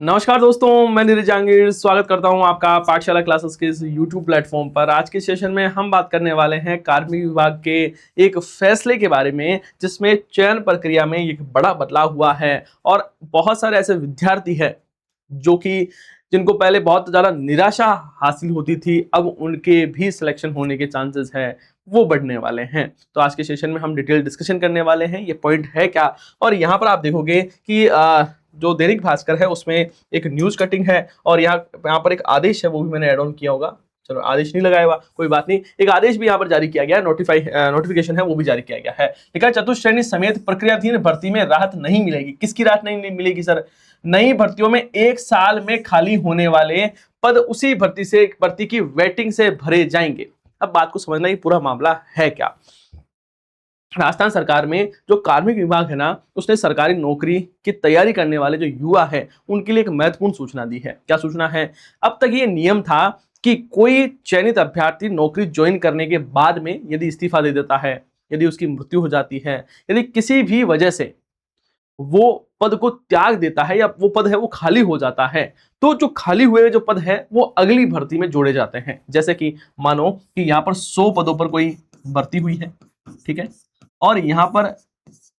नमस्कार दोस्तों, मैं नीरज जहांगीर स्वागत करता हूं आपका पाठशाला क्लासेस के इस यूट्यूब प्लेटफॉर्म पर। आज के सेशन में हम बात करने वाले हैं कार्मिक विभाग के एक फैसले के बारे में, जिसमें चयन प्रक्रिया में एक बड़ा बदलाव हुआ है और बहुत सारे ऐसे विद्यार्थी हैं जो कि जिनको पहले बहुत ज़्यादा निराशा हासिल होती थी, अब उनके भी सिलेक्शन होने के चांसेस है वो बढ़ने वाले हैं। तो आज के सेशन में हम डिटेल डिस्कशन करने वाले हैं ये पॉइंट है क्या। और यहाँ पर आप देखोगे कि जो दैनिक भास्कर है उसमें एक न्यूज कटिंग है और यहाँ पर एक आदेश है, वो भी मैंने ऐड ऑन किया होगा। चलो, आदेश नहीं लगाया हुआ, कोई बात नहीं। एक आदेश भी यहाँ पर जारी किया गया है, नोटिफिकेशन है वो भी जारी किया गया है। ठीक है, चतुश्रेणी समेत प्रक्रियाधीन भर्ती में राहत नहीं मिलेगी। किसकी राहत नहीं मिलेगी सर? नई भर्तियों में 1 साल में खाली होने वाले पद उसी भर्ती की वेटिंग से भरे जाएंगे। अब बात को समझना, ये पूरा मामला है क्या। राजस्थान सरकार में जो कार्मिक विभाग है ना, उसने सरकारी नौकरी की तैयारी करने वाले जो युवा है उनके लिए एक महत्वपूर्ण सूचना दी है। क्या सूचना है? अब तक ये नियम था कि कोई चयनित अभ्यर्थी नौकरी ज्वाइन करने के बाद में यदि इस्तीफा दे देता है, यदि उसकी मृत्यु हो जाती है, यदि किसी भी वजह से वो पद को त्याग देता है या वो पद है वो खाली हो जाता है, तो जो खाली हुए जो पद है वो अगली भर्ती में जोड़े जाते हैं। जैसे कि मानो कि यहाँ पर 100 पदों पर कोई भर्ती हुई है, ठीक है, और यहां पर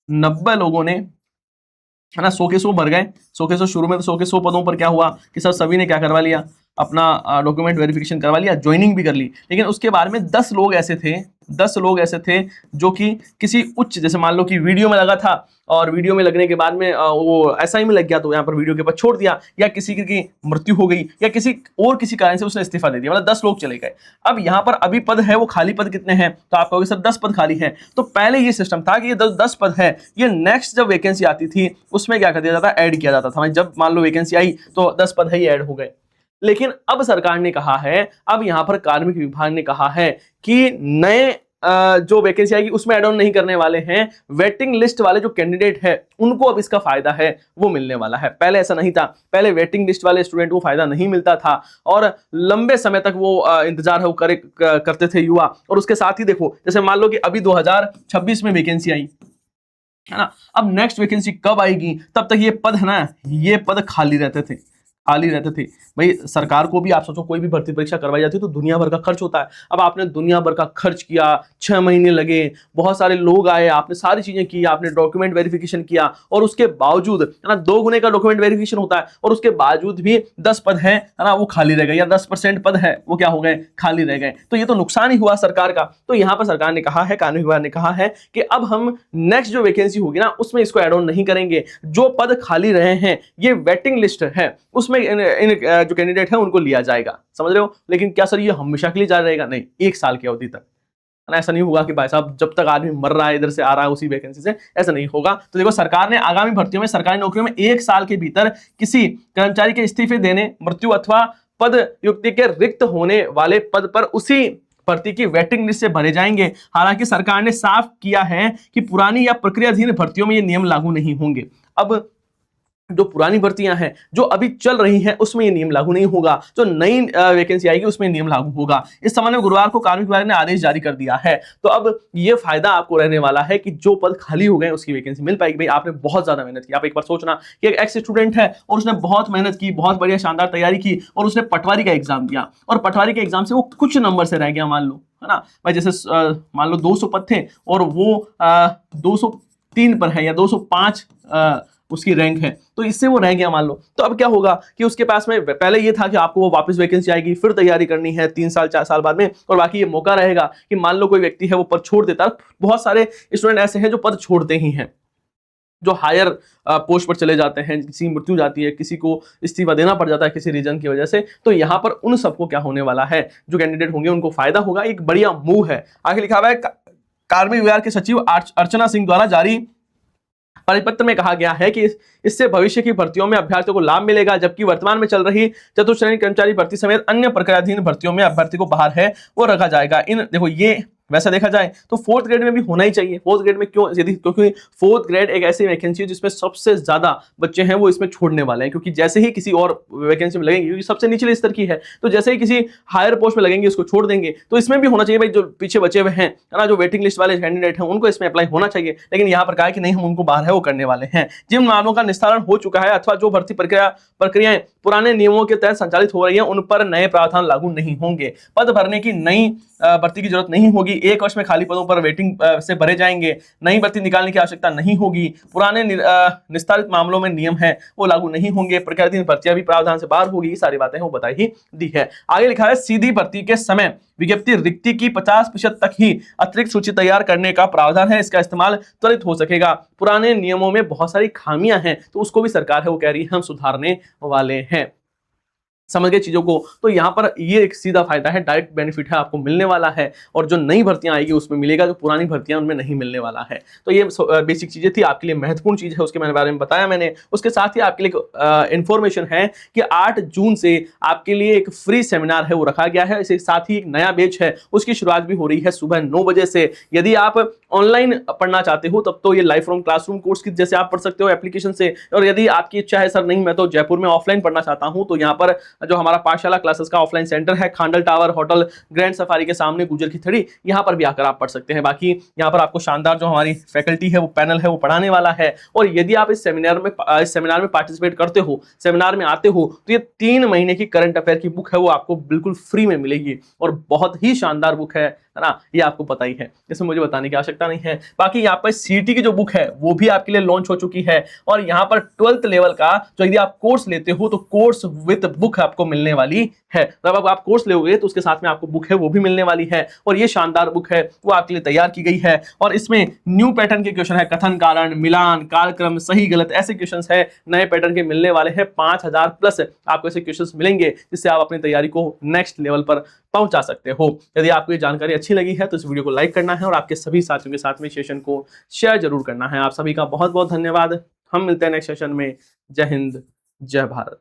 90 लोगों ने, है ना, 100 के 100 भर गए। 100 के 100 शुरू में तो 100 के 100 पदों पर क्या हुआ कि सर सभी ने क्या करवा लिया, अपना डॉक्यूमेंट वेरिफिकेशन करवा लिया, ज्वाइनिंग भी कर ली। लेकिन उसके बारे में 10 लोग ऐसे थे जो कि किसी उच्च, जैसे मान लो कि वीडियो में लगा था और वीडियो में लगने के बाद में वो एसआई में लग गया तो यहाँ पर वीडियो के बाद छोड़ दिया, या किसी की मृत्यु हो गई या किसी कारण से उसने इस्तीफा दे दिया, मतलब 10 लोग चले गए। अब यहाँ पर अभी पद है वो खाली पद कितने हैं, तो आप कहोगे सर 10 पद खाली हैं। तो पहले ये सिस्टम था कि ये 10 पद है, ये नेक्स्ट जब वैकेंसी आती थी उसमें क्या कर दिया जाता, ऐड किया जाता था। जब मान लो वैकेंसी आई तो 10 पद है ये ऐड हो गए। लेकिन अब सरकार ने कहा है, अब यहां पर कार्मिक विभाग ने कहा है कि नए जो वैकेंसी आएगी उसमें एड ऑन नहीं करने वाले हैं। वेटिंग लिस्ट वाले जो कैंडिडेट है उनको अब इसका फायदा है वो मिलने वाला है। पहले ऐसा नहीं था, पहले वेटिंग लिस्ट वाले स्टूडेंट को फायदा नहीं मिलता था और लंबे समय तक वो इंतजार है करते थे युवा। और उसके साथ ही देखो, जैसे मान लो कि अभी 2026 में वैकेंसी आई है ना, अब नेक्स्ट वैकेंसी कब आएगी तब तक ये पद है ना, ये पद खाली रहते थे भाई। सरकार को भी आप सोचो, कोई भी भर्ती परीक्षा करवाई जाती है तो दुनिया भर का खर्च होता है। अब आपने दुनिया भर का खर्च किया, 6 महीने लगे, बहुत सारे लोग आए, आपने सारी चीजें की, आपने डॉक्यूमेंट वेरिफिकेशन किया, और उसके बावजूद है ना 2 गुने का डॉक्यूमेंट वेरिफिकेशन होता है, और उसके बावजूद भी 10 पद है ना वो खाली रह गए, या 10% पद है वो क्या हो गए, खाली रह गए। तो ये तो नुकसान ही हुआ सरकार का। तो यहां पर सरकार ने कहा है, कार्मिक विभाग ने कहा है कि अब हम नेक्स्ट जो वैकेंसी होगी ना उसमें इसको एड ऑन नहीं करेंगे। जो पद खाली रहे हैं ये वेटिंग लिस्ट है, उसमें इन जो कैंडिडेट है उनको लिया जाएगा। समझ रहे हो? लेकिन क्या सर ये हमेशा के लिए जारी रहेगा? नहीं, 1 साल की अवधि तक। ऐसा नहीं होगा कि भाई साहब जब तक आदमी मर रहा है इधर से आ रहा है उसी वैकेंसी से, ऐसा नहीं होगा। तो देखो, सरकार ने आगामी भर्तियों में सरकारी नौकरियों में 1 साल के भीतर किसी कर्मचारी के इस्तीफे देने, मृत्यु अथवा पद युक्ति के रिक्त होने वाले पद पर उसी भर्ती की वेटिंग लिस्ट से भरे जाएंगे। हालांकि सरकार ने साफ किया है कि पुरानी या प्रक्रियाधीन भर्तियों में ये नियम लागू नहीं होंगे। अब जो पुरानी भर्तियां हैं जो अभी चल रही हैं उसमें ये नियम लागू नहीं होगा, जो नई वैकेंसी आएगी उसमें नियम लागू होगा। इस संबंध में गुरुवार को कार्मिक विभाग ने आदेश जारी कर दिया है। तो अब ये फायदा आपको रहने वाला है कि जो पद खाली हो गए उसकी वैकेंसी मिल पाएगी। भाई आपने बहुत ज्यादा मेहनत की। आप एक बार सोचना कि एक एक्स स्टूडेंट है और उसने बहुत मेहनत की, बहुत बढ़िया शानदार तैयारी की, और उसने पटवारी का एग्जाम दिया, और पटवारी के एग्जाम से वो कुछ नंबर से रह गया, मान लो, है ना भाई, जैसे मान लो 200 पद थे और वो 203 पर है या 205 उसकी रैंक है, तो इससे वो रह गया मान लो। तो अब क्या होगा कि उसके पास में पहले ये था कि आपको वो वापस वैकेंसी आएगी, फिर तैयारी करनी है 3 साल 4 साल बाद में, और बाकी ये मौका रहेगा कि मान लो कोई व्यक्ति है वो पद छोड़ देता है। बहुत सारे स्टूडेंट ऐसे हैं जो पद छोड़ते ही हैं, जो हायर पोस्ट पर चले जाते हैं, किसी की मृत्यु जाती है, किसी को इस्तीफा देना पड़ जाता है किसी रीजन की वजह से। तो यहाँ पर उन सबको क्या होने वाला है, जो कैंडिडेट होंगे उनको फायदा होगा। एक बढ़िया मूव है। आगे लिखा हुआ है, कार्मिक विभाग के सचिव अर्चना सिंह द्वारा जारी परिपत्र में कहा गया है कि इससे भविष्य की भर्तियों में अभ्यर्थियों को लाभ मिलेगा, जबकि वर्तमान में चल रही चतुश्रेणी कर्मचारी भर्ती समेत अन्य प्रक्रियाधीन भर्तियों में अभ्यर्थी को बाहर है वो रखा जाएगा। इन देखो, ये वैसा देखा जाए तो फोर्थ ग्रेड में भी होना ही चाहिए। फोर्थ ग्रेड में क्यों? यदि क्योंकि फोर्थ ग्रेड एक ऐसी वैकेंसी है जिसमें सबसे ज्यादा बच्चे हैं वो इसमें छोड़ने वाले हैं, क्योंकि जैसे ही किसी और वैकेंसी में लगेंगे, क्योंकि सबसे निचले स्तर की है, तो जैसे ही किसी हायर पोस्ट में लगेंगे उसको छोड़ देंगे। तो इसमें भी होना चाहिए भाई, जो पीछे बचे हुए हैं ना, जो वेटिंग लिस्ट वाले कैंडिडेट हैं उनको इसमें अप्लाई होना चाहिए। लेकिन यहाँ पर कहा है कि नहीं, हम उनको बाहर है वो करने वाले हैं। जिन मामलों का निस्तारण हो चुका है अथवा जो भर्ती प्रक्रियाएं पुराने नियमों के तहत संचालित हो रही हैं, उन पर नए प्रावधान लागू नहीं होंगे। पद भरने की नई भर्ती की जरूरत नहीं होगी। एक वर्ष में खाली पदों पर वेटिंग से भरे जाएंगे। नई भर्ती निकालने की आवश्यकता नहीं होगी। पुराने निस्तारित मामलों में नियम है वो लागू नहीं होंगे। प्रकृति भर्तियां भी प्रावधान से बाहर होगी। ये सारी बातें वो बताई ही दी है। आगे लिखा है, सीधी भर्ती के समय विज्ञप्ति रिक्ति की 50% तक ही अतिरिक्त सूची तैयार करने का प्रावधान है। इसका इस्तेमाल त्वरित हो सकेगा। पुराने नियमों में बहुत सारी खामियां हैं, तो उसको भी सरकार है वो कह रही है हम सुधारने वाले हैं। समझ गए चीजों को? तो यहाँ पर ये एक सीधा फायदा है, डायरेक्ट बेनिफिट है आपको मिलने वाला है, और जो नई भर्तियां आएगी उसमें मिलेगा, जो पुरानी भर्तियां उनमें नहीं मिलने वाला है। तो ये बेसिक चीजें थी, आपके लिए महत्वपूर्ण चीज है, उसके बारे में बताया मैंने। उसके साथ ही आपके लिए इंफॉर्मेशन है कि 8 जून से आपके लिए एक फ्री सेमिनार है वो रखा गया है। इसके साथ ही एक नया बैच है, उसकी शुरुआत भी हो रही है सुबह 9 बजे से। यदि आप ऑनलाइन पढ़ना चाहते हो तब तो ये लाइफ फ्रॉम क्लासरूम कोर्स की जैसे आप पढ़ सकते हो एप्लीकेशन से, और यदि आपकी इच्छा है सर नहीं मैं तो जयपुर में ऑफलाइन पढ़ना चाहता हूं, तो यहाँ पर जो हमारा पाठशाला क्लासेस का ऑफलाइन सेंटर है, Khandal tower hotel grand safari के सामने गुजर की थड़ी, यहाँ पर भी आकर आप पढ़ सकते हैं। बाकी यहाँ पर आपको शानदार जो हमारी फैकल्टी है वो पैनल है वो पढ़ाने वाला है। और यदि आप इस सेमिनार में पार्टिसिपेट करते हो, सेमिनार में आते हो, तो ये 3 महीने की करंट अफेयर की बुक है वो आपको बिल्कुल फ्री में मिलेगी, और बहुत ही शानदार बुक है ना, ये आपको पता ही है, इसमें मुझे बताने की आवश्यकता नहीं है। बाकी यहाँ पर सीटी की जो बुक है वो भी आपके लिए लॉन्च हो चुकी है, और यहाँ पर 12th लेवल का जो यदि आप कोर्स लेते हो तो कोर्स विद बुक आपको मिलने वाली है। जब आप कोर्स लोगे तो उसके साथ में आपको बुक है वो भी मिलने वाली है, और ये शानदार बुक है वो आपके लिए तैयार की गई है। और इसमें न्यू पैटर्न के क्वेश्चन है, कथन कारण, मिलान, कालक्रम, सही गलत, ऐसे क्वेश्चन है नए पैटर्न के मिलने वाले हैं। 5000 प्लस आपको ऐसे क्वेश्चन मिलेंगे जिससे आप अपनी तैयारी को नेक्स्ट लेवल पर पहुंचा सकते हो। यदि आपको ये जानकारी अच्छी लगी है तो इस वीडियो को लाइक करना है, और आपके सभी साथियों के साथ में सेशन को शेयर जरूर करना है। आप सभी का बहुत बहुत धन्यवाद। हम मिलते हैं नेक्स्ट सेशन में। जय हिंद, जय भारत।